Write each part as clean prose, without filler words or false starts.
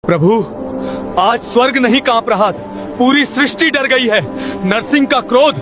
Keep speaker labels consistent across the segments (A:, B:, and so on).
A: प्रभु, आज स्वर्ग नहीं कांप रहा, पूरी सृष्टि डर गई है। नरसिंह का क्रोध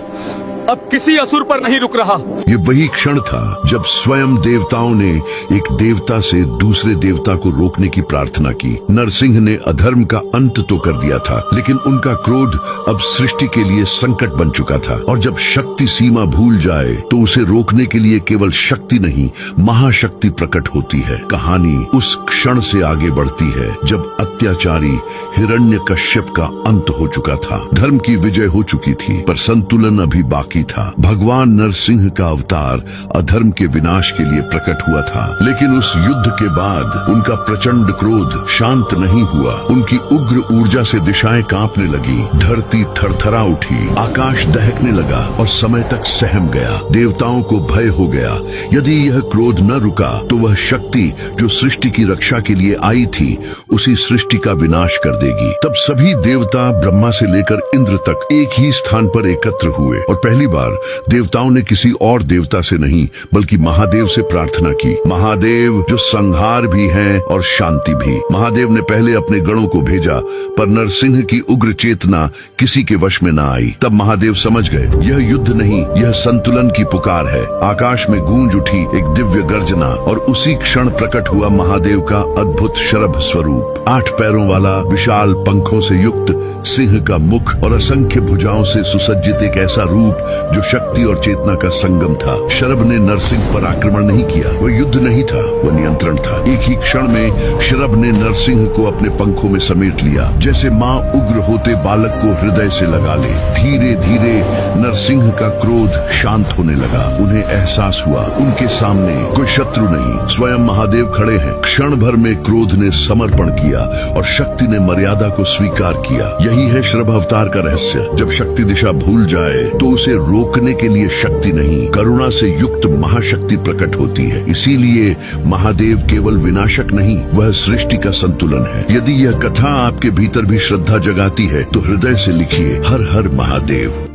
A: अब किसी असुर पर नहीं रुक रहा।
B: ये वही क्षण था जब स्वयं देवताओं ने एक देवता से दूसरे देवता को रोकने की प्रार्थना की। नरसिंह ने अधर्म का अंत तो कर दिया था, लेकिन उनका क्रोध अब सृष्टि के लिए संकट बन चुका था। और जब शक्ति सीमा भूल जाए तो उसे रोकने के लिए केवल शक्ति नहीं, महाशक्ति प्रकट होती है। कहानी उस क्षण से आगे बढ़ती है जब अत्याचारी हिरण्यकश्यप का अंत हो चुका था। धर्म की विजय हो चुकी थी, पर संतुलन अभी बाकी था। भगवान नरसिंह का अवतार अधर्म के विनाश के लिए प्रकट हुआ था, लेकिन उस युद्ध के बाद उनका प्रचंड क्रोध शांत नहीं हुआ। उनकी उग्र ऊर्जा से दिशाएं कांपने लगी, धरती थरथरा उठी, आकाश दहकने लगा और समय तक सहम गया। देवताओं को भय हो गया, यदि यह क्रोध न रुका तो वह शक्ति जो सृष्टि की रक्षा के लिए आई थी उसी सृष्टि का विनाश कर देगी। तब सभी देवता ब्रह्मा से लेकर इंद्र तक एक ही स्थान पर एकत्र हुए और पहली बार देवताओं ने किसी और देवता से नहीं बल्कि महादेव से प्रार्थना की। महादेव जो संहार भी हैं और शांति भी। महादेव ने पहले अपने गणों को भेजा, पर नरसिंह की उग्र चेतना किसी के वश में न आई। तब महादेव समझ गए, यह युद्ध नहीं, यह संतुलन की पुकार है। आकाश में गूंज उठी एक दिव्य गर्जना और उसी क्षण प्रकट हुआ महादेव का अद्भुत शरभ स्वरूप। 8 पैरों वाला, विशाल पंखों से युक्त सिंह का मुख और असंख्य भुजाओं से सुसज्जित एक ऐसा रूप जो शक्ति और चेतना का संगम था। शरभ ने नरसिंह पर आक्रमण नहीं किया, वह युद्ध नहीं था, वह नियंत्रण था। एक ही क्षण में शरभ ने नरसिंह को अपने पंखों में समेट लिया, जैसे माँ उग्र होते बालक को हृदय से लगा ले। धीरे धीरे नरसिंह का क्रोध शांत होने लगा। उन्हें एहसास हुआ उनके सामने कोई शत्रु नहीं, स्वयं महादेव खड़े हैं। क्षण भर में क्रोध ने समर्पण किया और शक्ति ने मर्यादा को स्वीकार किया। यही है शरभ अवतार का रहस्य। जब शक्ति दिशा भूल जाए तो उसे रोकने के लिए शक्ति नहीं, करुणा से युक्त महाशक्ति प्रकट होती है। इसीलिए महादेव केवल विनाशक नहीं, वह सृष्टि का संतुलन है। यदि यह कथा आपके भीतर भी श्रद्धा जगाती है तो हृदय से लिखिए, हर हर महादेव।